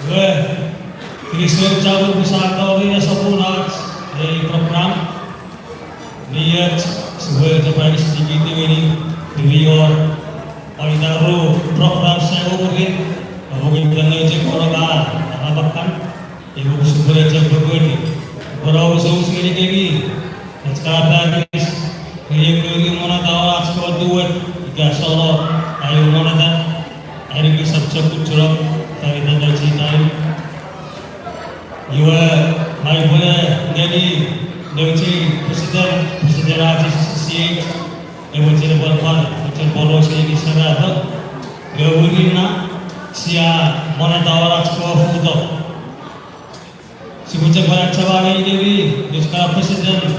Well, Christian cabut bersama ini sempurna program lihat sebuah tempat sedikit ini beliau Ainaru program saya mungkin dengan cek orang bahkan ibu sebuah cek berbeda orang usul sekali lagi sekarang ini mana tahu sekolah dua tiga solo ayo mana dah hari ini sabtu curang tapi tanda cinta Iwa mai boleh jadi nanti presiden ACC yang mencari bolos ini sangat gawin na siya mana tawar sekolah foto si bocah banyak cabai ini di sekolah presiden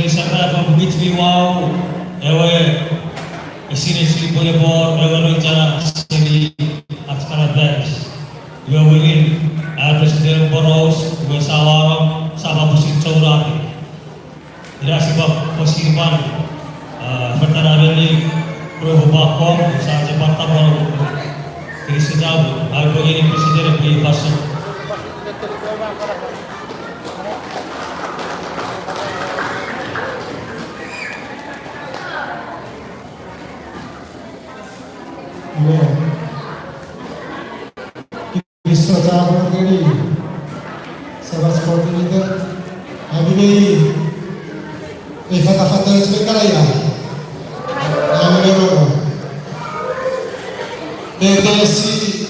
sangat begitu wow ewe isi boleh bor ewe rencana sini sekolah best gawin presiden boros bersawar sama presiden caurati tidak sebab posisipan pertanyaan ini perlu bakom saat cepat tabur jadi sejauh aku ini presiden beri pasal Sejauh ini sebab seperti itu hari ini fata-fata sebentar ya yang menurut DTSI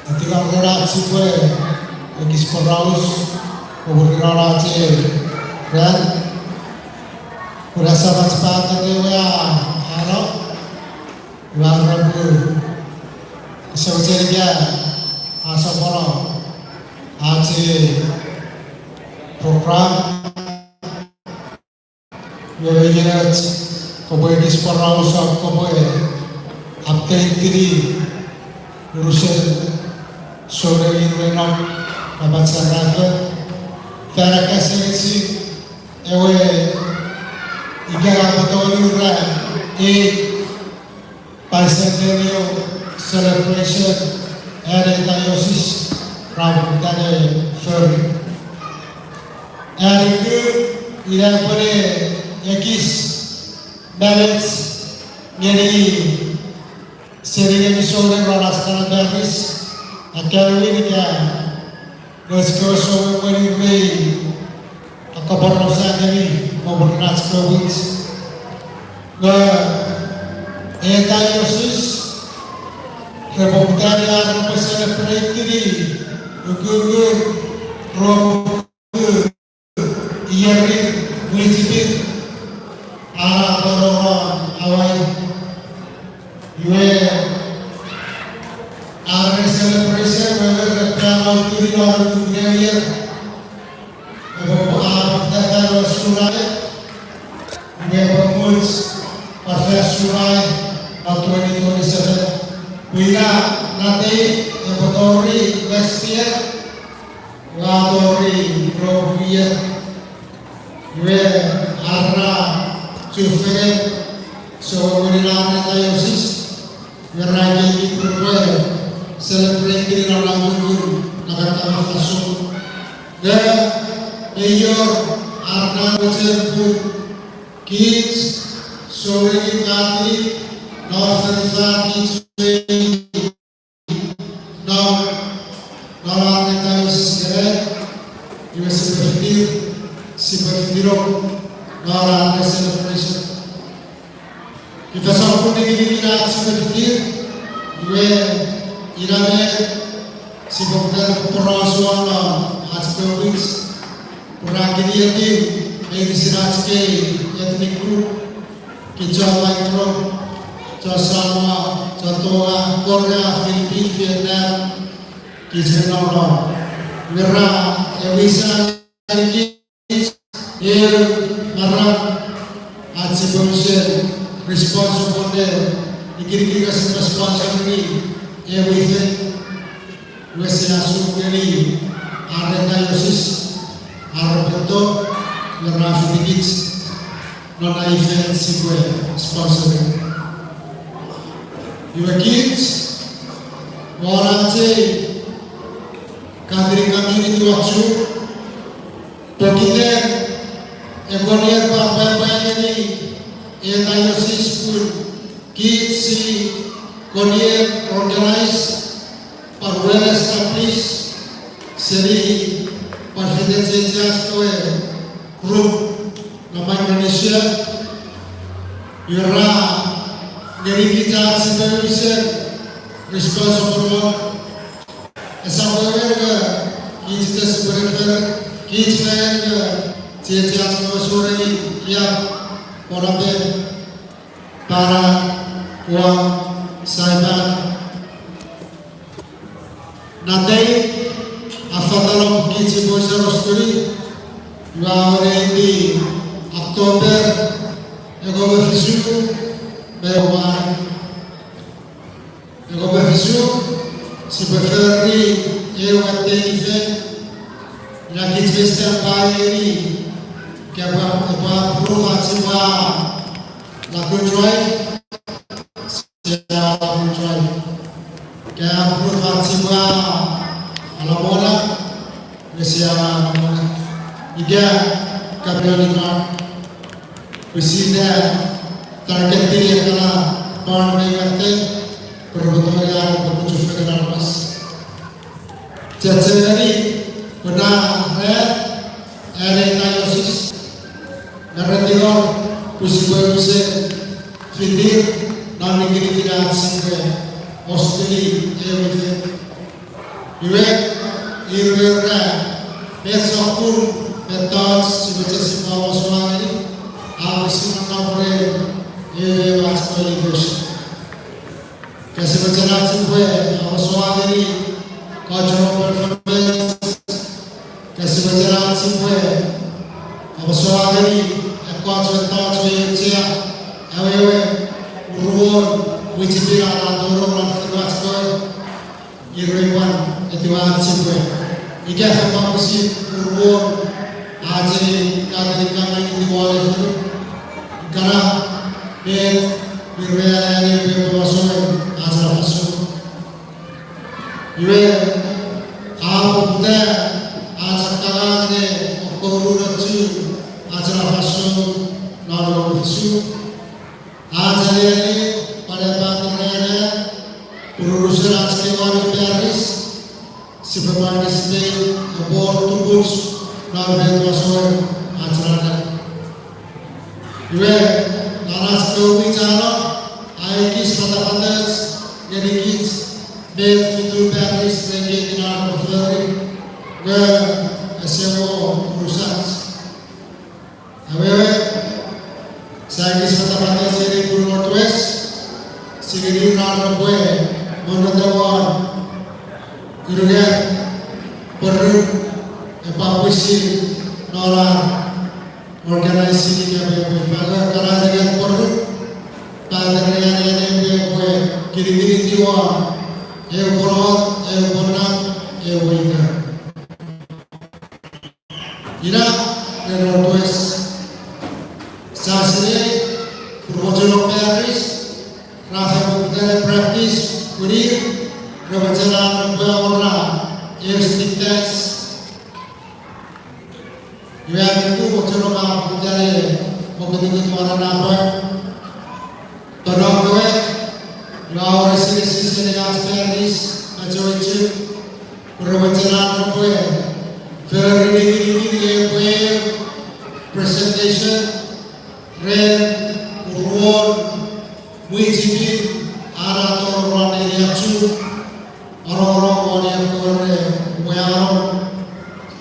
ketika relasi gue lagi sekolah relasi dan udah sahabat ya harap lalu sebetulnya asal aci program yang koboy disporau usap koboy update diri urusan sore ini nak dapat sangat cara kasih ewe ikan betul juga bicentennial celebration ada diocese Rambutan Ferry. Hari ini tidak boleh yakis balance jadi sering episode balas karena baris akan ini kan diskursus mengenai keberosan ini memberas kewis. Diocese Republikan yang celebrate ini gugur roh iari wujud arah orang awal yue arah celebration mereka kalau diri orang dunia beberapa datang surai dia bermus pada surai 2027 bila nanti laboratori next year laboratori year yue arah survei so menilai diocese ngeragi berbuat celebrate di dalam minggu nakata masuk dan mayor arna berjemput kids sore kali Northern Kids Kalau kita segera juga seperti kalau ada celebration kita sambut ini kita seperti juga irame sebagai perasaan aspek kurang kiri ini sinatke etnik group kita mikro Sama Jatuh Korea, Filipina, Vietnam, Kijenau, Merah, Ewisha, Air, Arab, Atsibonsen, responsible there, Ikiri kasih responsible ini, everything, Western Asumini, Arena Yosis, Arab Beto, Merah Filipina, non-event sequel, sponsoring. Your kids Warace kadri kami itu waktu Pokiten Ekonier Bapak-Bapak ini Diocese pun Kitsi Konier organize par well established seri presidensial group nama Indonesia Yura dari kita supervision responsible esabaga kita supervisor kita Cecah sore ya orang para uang saiban nanti afatalom kici bosar osturi wawre di Oktober ego befisu bewan ego befisu si preferi ewate ife la kici bayeri que approva semua la control sia control que approva semua la bola sia la bola iga kapolina presiden target dia kala pan megate perbuatan berkucu federal mas jadi benar ada Diocese Naratigor Pusibuese Fidir dan negeri tidak sampai Australia Iwe Irwera Besokun Betos Sibaca Simbawa Suari Abisi Menapre Iwe Waskoli Bush Kasih berjalan sampai Suari Kajau Performance Kasih berjalan sampai Abaswagari, Ekwato Cia, Awewe, Uruon, Wichipira, Landoro, Lanfirwatko, Irwewan, Etiwan Simwe. Ika sama musik Uruon, Aje, Kadri Kami Diwali itu, karena Ben, Irwean, Irwe Basoe, Ajar Basoe. Iwe, Abu Buddha, Ajar Kalane, Okuru Racu, Ajar Basoe, Lalu Basoe. Ajar ini pada bagiannya urusan askewan Paris, sebagai Spain, abor tubus, lalu Basoe, Ajar. Iwe, naras kewicara, aikis pada jadi kits, bel fitur Paris menjadi dinar berferi, ke SMO urusan. Awewe, saya kisah pada seri Guru Northwest, seri dinar berferi, menurut Gurunya perlu evakuasi nolar organisasi yang berbagai karena dengan perlu pada yang kiri-kiri jiwa Eworot, Ewornat, Ewinga. Ina dan Northwest. Saat ini Purwojono Paris, Rafa Bukitare Praktis, Kurir, Rawajalan Bawarna, Erstiktes. Yang itu Purwojono Bukitare, Bukitare Warna Todong Kowe, Lau Resiliensi Senegal Paris, Ajoicu, Rawajalan Kowe, Ferry presentation, Red, Urwon, Wijibi, Arator Raneriacu, orang-orang yang kore, Wayaro,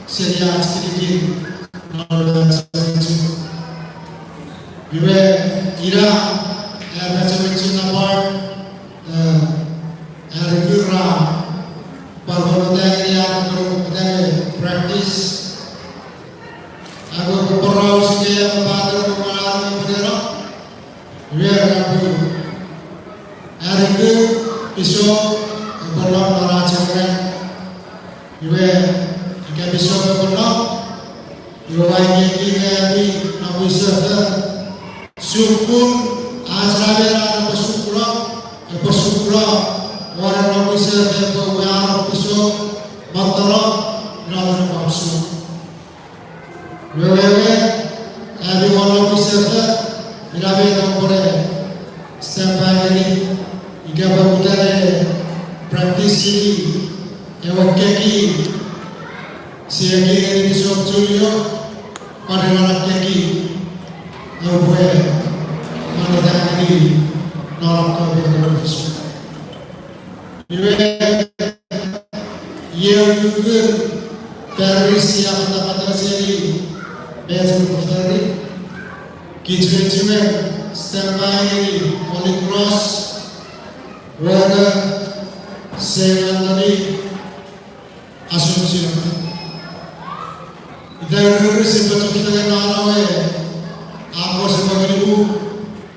Seriat sedikit, Nalar Seriacu. Iwe, Ira, Eracawicu Napar, Erikura, Parvonoteng yang berupaya praktis. Aku keperau sekian pada mengalami bendera. Biar aku hari itu besok berlaku narajakan. Biar jika besok berlaku, biar kita di Abu Sa'ad syukur acara bersyukur orang Abu Sa'ad Montoro, Radha Bamsu. Wewe, everyone officer, Mirabe Kampore, step by ini, Iga Babutare, practice ini, Ewa Keki, Siagi ini Bishop Julio, pada anak Keki, Ewa Mandatang ini, Nolak Kampore Bishop. Wewe, juga teroris yang kata-kata sendiri, Bezul Muftari, Kijwe-Kijwe, Stembai, Holy Cross, Wada, Sewandari, Asuncion. Teroris sebab kita narawe, aku sebagai ibu,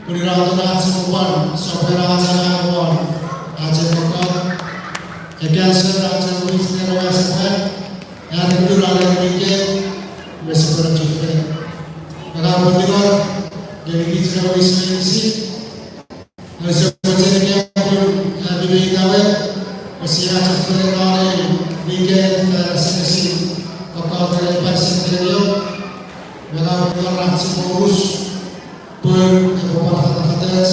berirawatan semua, sampai raja awal, aja kokor. Against Raja Luis Nero Asapa, and the Rala Rike, Western Children. Agapotior, the Richard Luis as a President of the Nawe, was Yata Fernale, Rike, Senesi, about the Passerio, Agapotior Ratsipurus, Pur, the Wapas,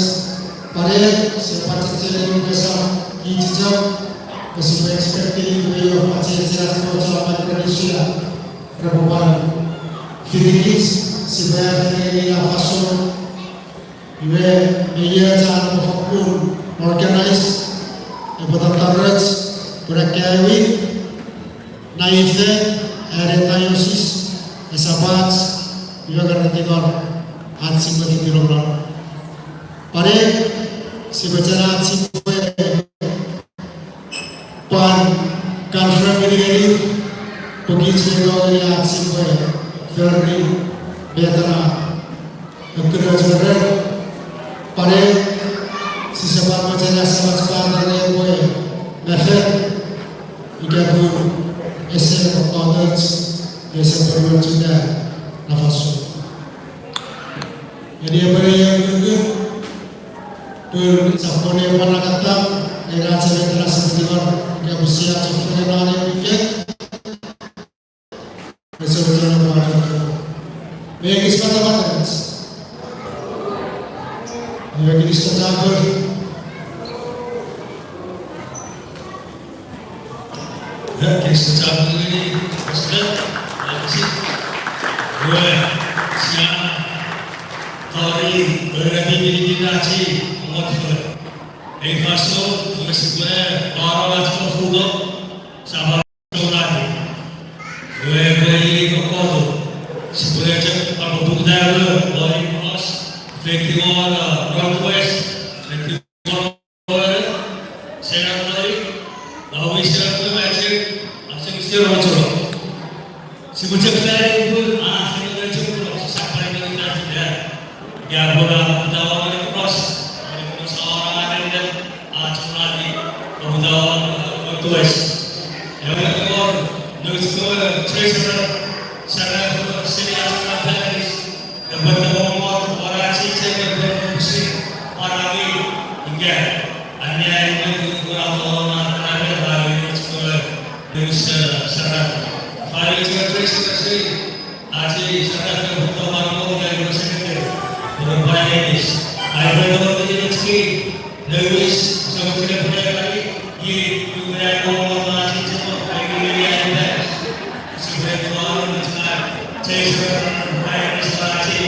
Pare, Sepatitelli, Pesa, Icham. Masih seperti beliau macam jelas ucapan Indonesia Republik Filipina sebagai Faso iwe media jangan berfokus organize betul terus berkaiwi naifnya retayusis esabat iwe kerana tinggal ansing bagi birogram pada sebagai ansing Pan confirm ini begitu juga aksi Ferdi Betara kerja pada sisa macamnya sama sekali boleh method jika pun esok audits esok berjuga nafsu jadi apa yang juga bersapone pada kata era cerita seperti yang usia cukup rendah pikir, sesuatu yang baru. Bagi sepatah bagi distancur, distancur ini sudah masih dua siapa hari berarti kita sih motivasi. Em façon, je suis prêt à la fuga, ça va tourner. Je vais veiller au corps. Si vous voulez check par le bout d'elle, Holy Cross, effectivement, Northwest, effectivement, c'est la Floride, là où il s'est fait matcher, à ce qui s'est rendu. Si vous checkez ça, vous c'est le check pour ça paraît que c'est là. Il y a voilà, vous avez le cross. Northwest. Yang kedua, Northwest Treasurer, Sarah Senior Paris, yang bertemu orang Cina yang berfungsi orang ini hingga hanya itu kurang orang ada dari sekolah Indonesia Sarah. Paris Treasurer sih, aji Sarah bertemu orang dari Indonesia berbagai jenis. Ada orang dari Cina, Lewis, sama tidak punya lagi. Ye juga orang masih cepat lagi ada sebagai orang macam Treasurer Paris lagi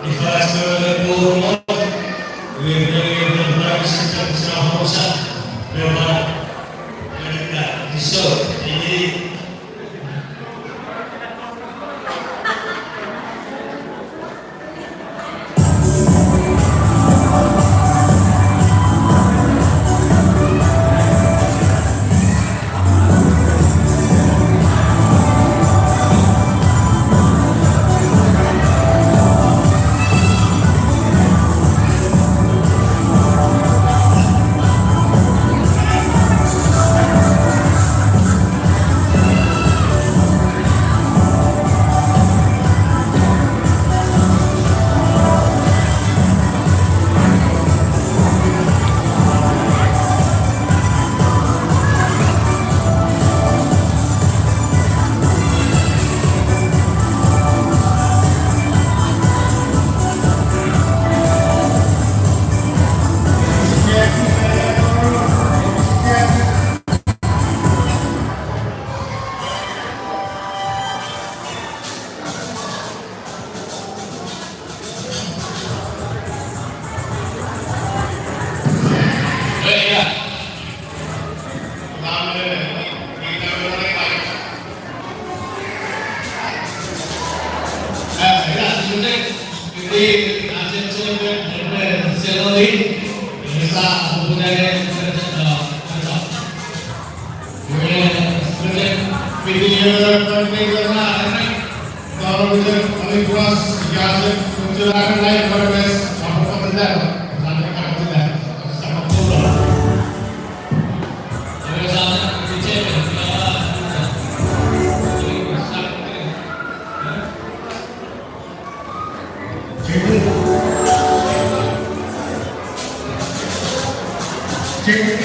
di fase berumur, berbagai sistem secara pusat, berbagai jadi Cek